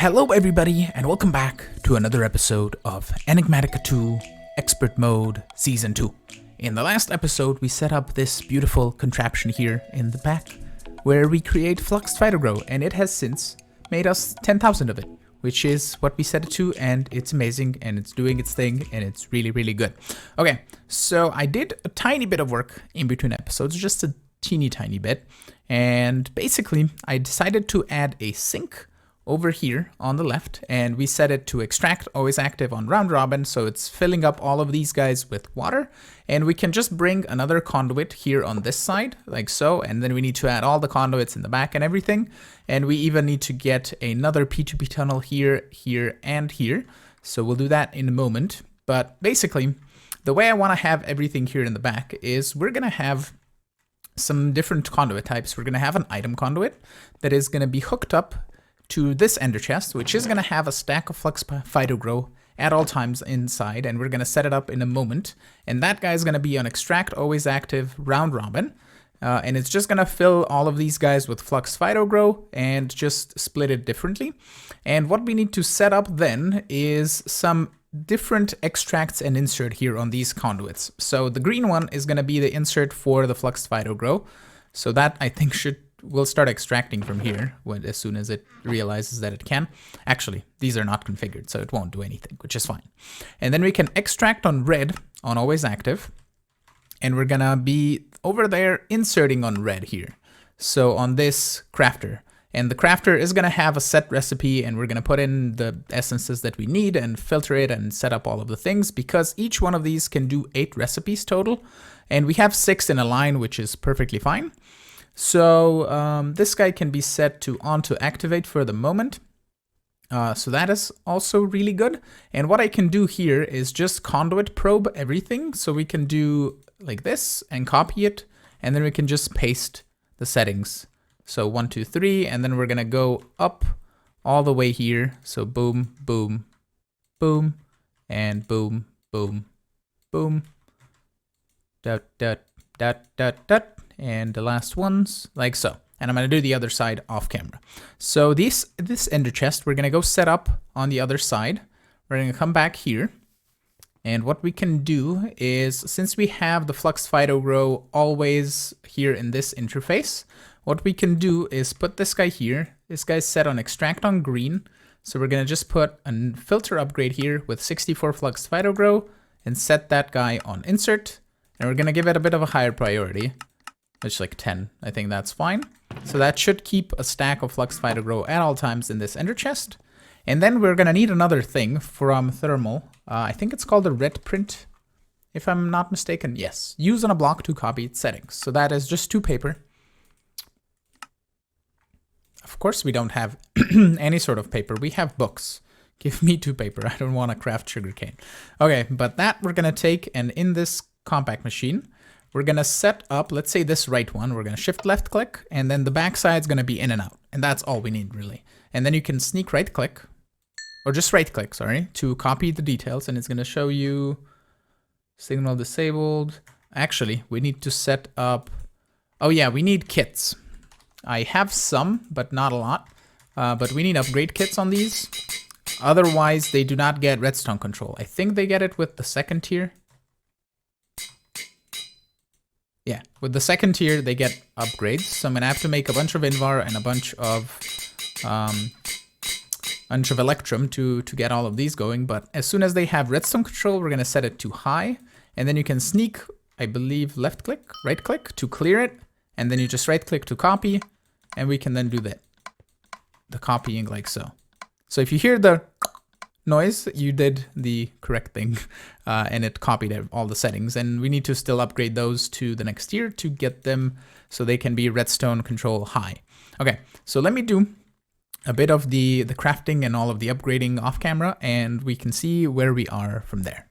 Hello everybody and welcome back to another episode of Enigmatica 2 Expert Mode Season 2. In the last episode we set up this beautiful contraption here in the back where we create flux Phytogrow, and it has since made us 10,000 of it, which is what we set it to, and it's amazing and it's doing its thing and it's really good. Okay, so I did a tiny bit of work in between episodes, just a teeny tiny bit, and basically I decided to add a sink over here on the left, and we set it to extract always active on round robin, so it's filling up all of these guys with water, and we can just bring another conduit here on this side like so, and then we need to add all the conduits in the back and everything, and we even need to get another P2P tunnel here, here, and here, so we'll do that in a moment. But basically the way I want to have everything here in the back is we're gonna have some different conduit types. We're gonna have an item conduit that is gonna be hooked up to this ender chest, which is going to have a stack of flux Phytogrow at all times inside, and we're going to set it up in a moment, and that guy is going to be on extract always active round robin, and it's just going to fill all of these guys with flux Phytogrow and just split it differently. And what we need to set up then is some different extracts and insert here on these conduits. So the green one is going to be the insert for the flux Phytogrow, so that I think we'll start extracting from here as soon as it realizes that it can. Actually, these are not configured, so it won't do anything, which is fine. And then we can extract on red on always active, and we're gonna be over there inserting on red here. So on this crafter, and the crafter is gonna have a set recipe, and we're gonna put in the essences that we need and filter it and set up all of the things, because each one of these can do 8 recipes total, and we have 6 in a line, which is perfectly fine. So this guy can be set to on to activate for the moment. So that is also really good. And what I can do here is just conduit probe everything. So we can do like this and copy it, and then we can just paste the settings. So 1, 2, 3, and then we're gonna go up all the way here. So boom, boom, boom, and boom, boom, boom, dot, dot, dot, dot, dot. And the last ones like so. And I'm going to do the other side off camera. So this ender chest, we're going to go set up on the other side. We're going to come back here. And what we can do is, since we have the flux Phytogrow always here in this interface, what we can do is put this guy here. This guy's set on extract on green. So we're going to just put a filter upgrade here with 64 flux Phytogrow and set that guy on insert. And we're going to give it a bit of a higher priority. It's like 10. I think that's fine. So that should keep a stack of flux Phytogrow at all times in this ender chest. And then we're going to need another thing from thermal. I think it's called a red print, if I'm not mistaken. Yes. Use on a block to copy its settings. So that is just 2 paper. Of course, we don't have any sort of paper. We have books. Give me 2 paper. I don't want to craft sugarcane. Okay, but that we're going to take, and in this compact machine, we're going to set up, let's say this right one, we're going to shift left click, and then the back side's going to be in and out. And that's all we need really. And then you can sneak right click, or just right click, sorry, to copy the details, and it's going to show you signal disabled. Actually, we need to set up, oh yeah, we need kits. I have some, but not a lot. But we need upgrade kits on these. Otherwise, they do not get redstone control. I think they get it with the second tier. Yeah, with the second tier, they get upgrades. So I'm gonna have to make a bunch of Invar and a bunch of Electrum to get all of these going. But as soon as they have redstone control, we're gonna set it to high, and then you can sneak, I believe, left click, right click to clear it, and then you just right click to copy, and we can then do the copying like so. So if you hear the noise, you did the correct thing, and it copied all the settings, and we need to still upgrade those to the next tier to get them so they can be redstone control high. Okay, so let me do a bit of the crafting and all of the upgrading off camera, and we can see where we are from there.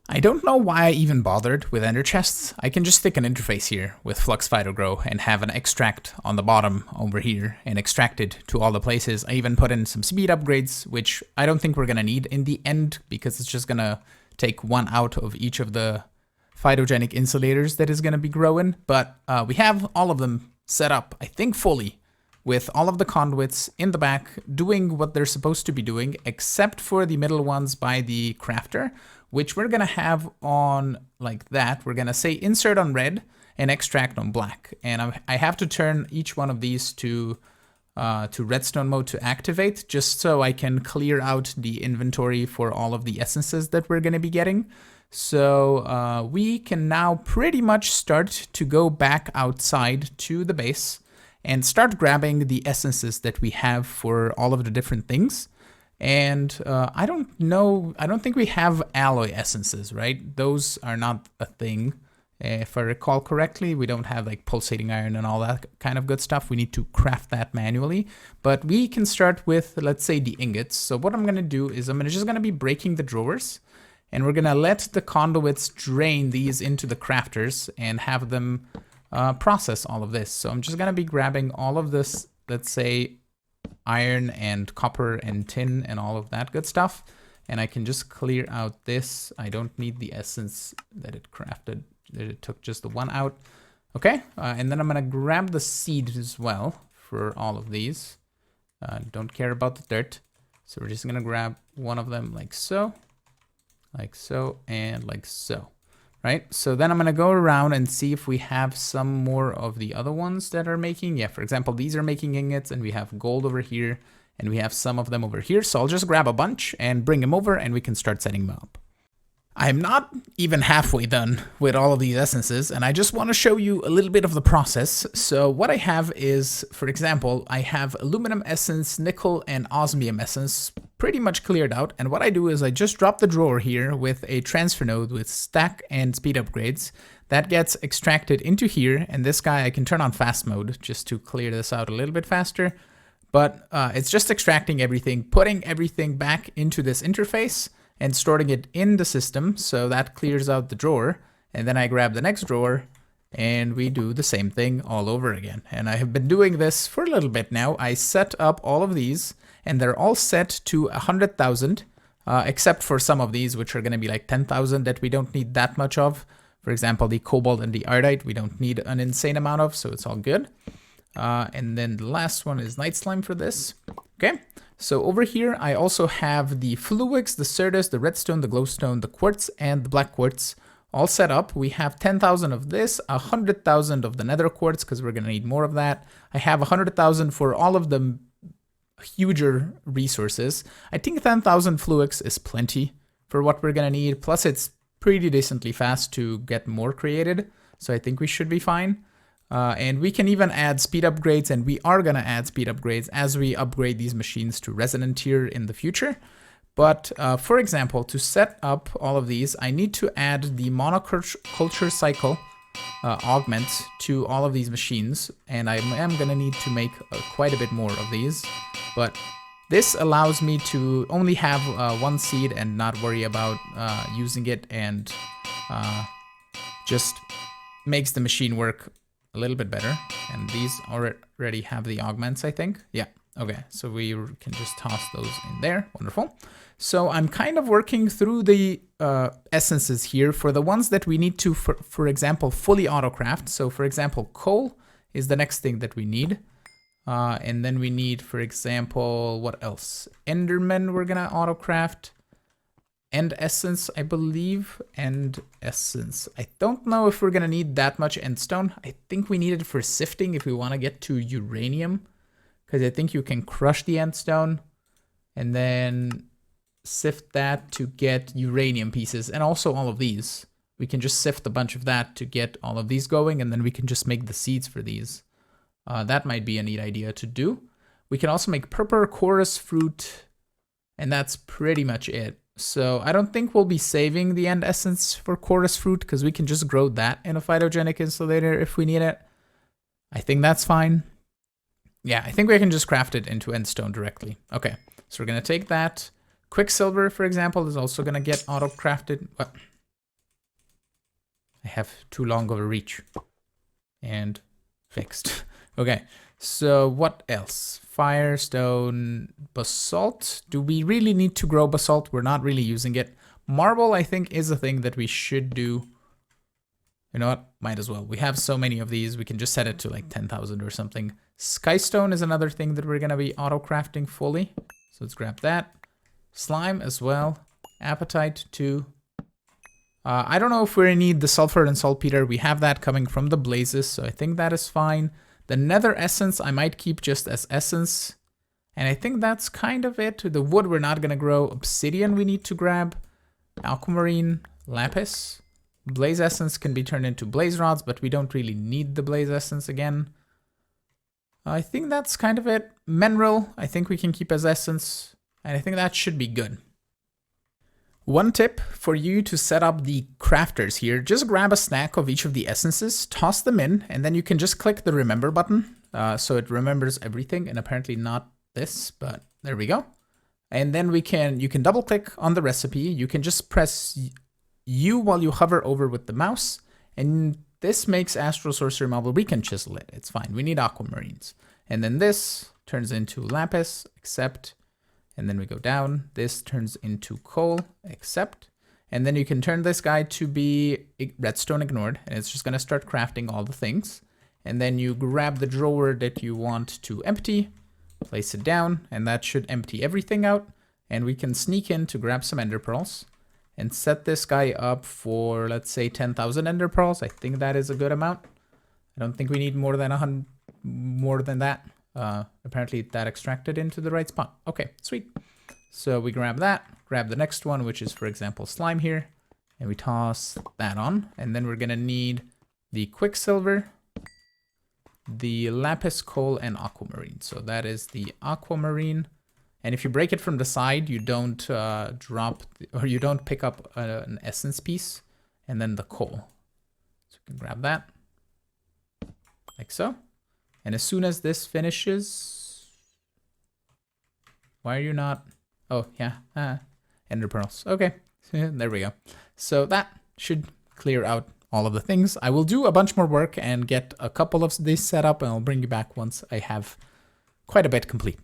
I don't know why I even bothered with ender chests. I can just stick an interface here with flux Phytogrow and have an extract on the bottom over here and extract it to all the places. I even put in some speed upgrades, which I don't think we're gonna need in the end, because it's just gonna take 1 out of each of the Phytogenic Insolators that is gonna be growing. But we have all of them set up, I think fully, with all of the conduits in the back doing what they're supposed to be doing, except for the middle ones by the crafter, which we're gonna have on like that. We're gonna say insert on red and extract on black. And I have to turn each one of these to redstone mode to activate, just so I can clear out the inventory for all of the essences that we're gonna be getting. So we can now pretty much start to go back outside to the base and start grabbing the essences that we have for all of the different things. And I don't think we have alloy essences, right? Those are not a thing. If I recall correctly, we don't have like pulsating iron and all that kind of good stuff. We need to craft that manually, but we can start with, let's say, the ingots. So what I'm gonna do is I'm just gonna be breaking the drawers, and we're gonna let the conduits drain these into the crafters and have them process all of this. So I'm just gonna be grabbing all of this, let's say, iron and copper and tin and all of that good stuff. And I can just clear out this. I don't need the essence that it crafted. It took just the one out. Okay, and then I'm gonna grab the seed as well for all of these. Don't care about the dirt. So we're just gonna grab one of them like so, and like so. Right, so then I'm gonna go around and see if we have some more of the other ones that are making. Yeah, for example, these are making ingots, and we have gold over here, and we have some of them over here. So I'll just grab a bunch and bring them over, and we can start setting them up. I'm not even halfway done with all of these essences, and I just want to show you a little bit of the process. So what I have is, for example, I have aluminum essence, nickel, and osmium essence pretty much cleared out. And what I do is I just drop the drawer here with a transfer node with stack and speed upgrades. That gets extracted into here, and this guy I can turn on fast mode just to clear this out a little bit faster. But it's just extracting everything, putting everything back into this interface, and storing it in the system. So that clears out the drawer. And then I grab the next drawer and we do the same thing all over again. And I have been doing this for a little bit now. I set up all of these and they're all set to 100,000, except for some of these, which are gonna be like 10,000 that we don't need that much of. For example, the cobalt and the ardite, we don't need an insane amount of, so it's all good. And then the last one is night slime for this. Okay. So over here, I also have the flux, the certus, the redstone, the glowstone, the quartz, and the black quartz all set up. We have 10,000 of this, 100,000 of the nether quartz, because we're going to need more of that. I have 100,000 for all of the huger resources. I think 10,000 flux is plenty for what we're going to need. Plus, it's pretty decently fast to get more created. So I think we should be fine. And we can even add speed upgrades, and we are going to add speed upgrades as we upgrade these machines to resonant tier in the future. But for example, to set up all of these, I need to add the monoculture cycle augment to all of these machines, and I am going to need to make quite a bit more of these. But this allows me to only have one seed and not worry about using it, and just makes the machine work a little bit better. And these already have the augments, I think. Yeah, okay, so we can just toss those in there. Wonderful. So I'm kind of working through the essences here for the ones that we need to, for example, fully autocraft. So for example, coal is the next thing that we need. And then we need, for example, what else? Enderman we're gonna autocraft. End essence, I believe. End essence. I don't know if we're gonna need that much endstone. I think we need it for sifting if we want to get to uranium, because I think you can crush the endstone and then sift that to get uranium pieces, and also all of these. We can just sift a bunch of that to get all of these going, and then we can just make the seeds for these. That might be a neat idea to do. We can also make purple chorus fruit, and that's pretty much it. So I don't think we'll be saving the end essence for chorus fruit, because we can just grow that in a phytogenic insulator if we need it. I think that's fine. Yeah, I think we can just craft it into endstone directly. Okay, so we're gonna take that. Quicksilver, for example, is also gonna get auto-crafted. What? I have too long of a reach. And fixed. Okay, so what else? Firestone, basalt. Do we really need to grow basalt? We're not really using it. Marble, I think, is a thing that we should do. You know what? Might as well. We have so many of these. We can just set it to like 10,000 or something. Skystone is another thing that we're gonna be auto-crafting fully. So let's grab that. Slime as well. Apatite too. I don't know if we need the sulfur and saltpeter. We have that coming from the blazes, so I think that is fine. The nether essence I might keep just as essence. And I think that's kind of it. The wood we're not gonna grow. Obsidian we need to grab. Aquamarine, lapis. Blaze essence can be turned into blaze rods, but we don't really need the blaze essence again. I think that's kind of it. Mineral, I think we can keep as essence. And I think that should be good. One tip for you to set up the crafters here, just grab a stack of each of the essences, toss them in, and then you can just click the remember button. So it remembers everything, and apparently not this, but there we go. And then you can double click on the recipe. You can just press U while you hover over with the mouse, and this makes Astral Sorcery Marble. We can chisel it, it's fine. We need aquamarines. And then this turns into lapis, accept. And then we go down, this turns into coal, accept. And then you can turn this guy to be redstone ignored, and it's just gonna start crafting all the things. And then you grab the drawer that you want to empty, place it down, and that should empty everything out. And we can sneak in to grab some ender pearls and set this guy up for, let's say, 10,000 ender pearls. I think that is a good amount. I don't think we need more than that. Apparently that extracted into the right spot. Okay, sweet. So we grab that, grab the next one, which is, for example, slime here, and we toss that on. And then we're gonna need the quicksilver, the lapis, coal, and aquamarine. So that is the aquamarine. And if you break it from the side, you don't you don't pick up an essence piece, and then the coal. So we can grab that, like so. And as soon as this finishes, why are you not? Oh, yeah, ender pearls. Okay, there we go. So that should clear out all of the things. I will do a bunch more work and get a couple of these set up, and I'll bring you back once I have quite a bit complete.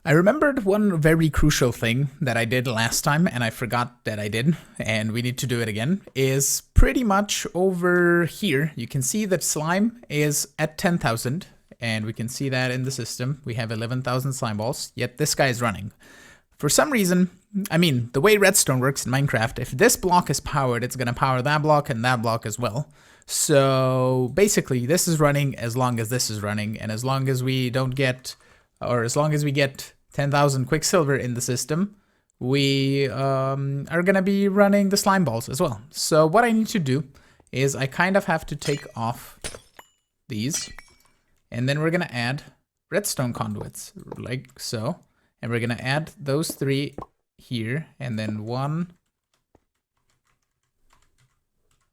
I remembered one very crucial thing that I did last time, and I forgot that I did, and we need to do it again, is pretty much over here. You can see that slime is at 10,000, and we can see that in the system. We have 11,000 slime balls, yet this guy is running. For some reason, I mean, the way redstone works in Minecraft, if this block is powered, it's gonna power that block and that block as well. So basically, this is running as long as this is running, and as long as we don't get, or as long as we get 10,000 quicksilver in the system, we are gonna be running the slime balls as well. So what I need to do is I kind of have to take off these, and then we're gonna add redstone conduits, like so. And we're gonna add those 3 here, and then 1,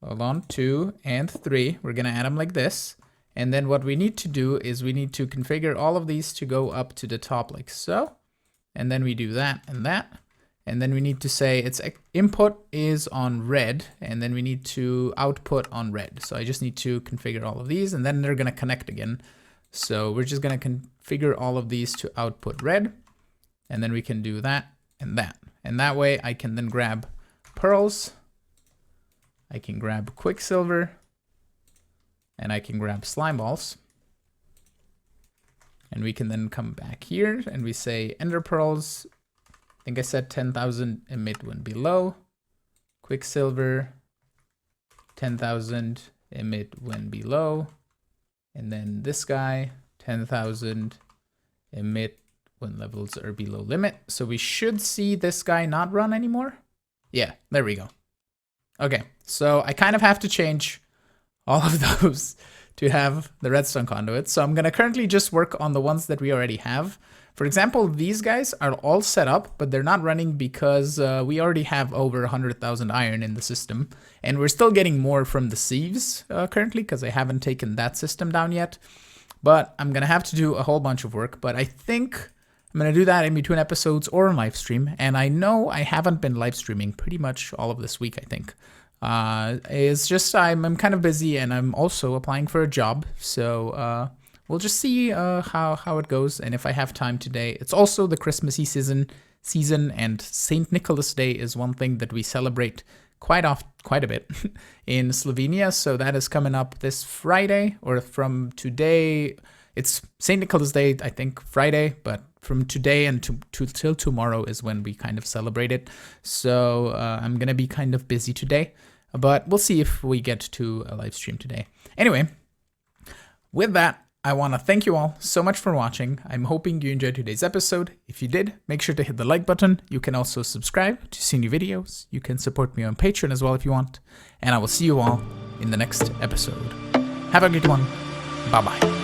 hold on, 2, and 3. We're gonna add them like this. And then what we need to do is we need to configure all of these to go up to the top like so. And then we do that and that. And then we need to say its input is on red, and then we need to output on red. So I just need to configure all of these, and then they're gonna connect again. So we're just gonna configure all of these to output red. And then we can do that and that. And that way I can then grab pearls, I can grab quicksilver, and I can grab slime balls. And we can then come back here and we say ender pearls. I think I said 10,000 emit when below. Quicksilver, 10,000 emit when below. And then this guy, 10,000 emit when levels are below limit. So we should see this guy not run anymore. Yeah, there we go. Okay, so I kind of have to change all of those to have the redstone conduits. So I'm gonna currently just work on the ones that we already have. For example, these guys are all set up, but they're not running because we already have over 100,000 iron in the system. And we're still getting more from the sieves currently, because I haven't taken that system down yet. But I'm gonna have to do a whole bunch of work, but I think I'm gonna do that in between episodes or on live stream. And I know I haven't been live streaming pretty much all of this week, I think. It's just I'm kind of busy, and I'm also applying for a job. So we'll just see how it goes, and if I have time today. It's also the Christmassy season, and St. Nicholas Day is one thing that we celebrate quite a bit in Slovenia. So that is coming up this Friday, or from today. It's St. Nicholas Day, I think Friday, but from today and till tomorrow is when we kind of celebrate it. So I'm gonna be kind of busy today, but we'll see if we get to a live stream today. Anyway, with that, I want to thank you all so much for watching. I'm hoping you enjoyed today's episode. If you did, make sure to hit the like button. You can also subscribe to see new videos. You can support me on Patreon as well if you want. And I will see you all in the next episode. Have a good one. Bye-bye.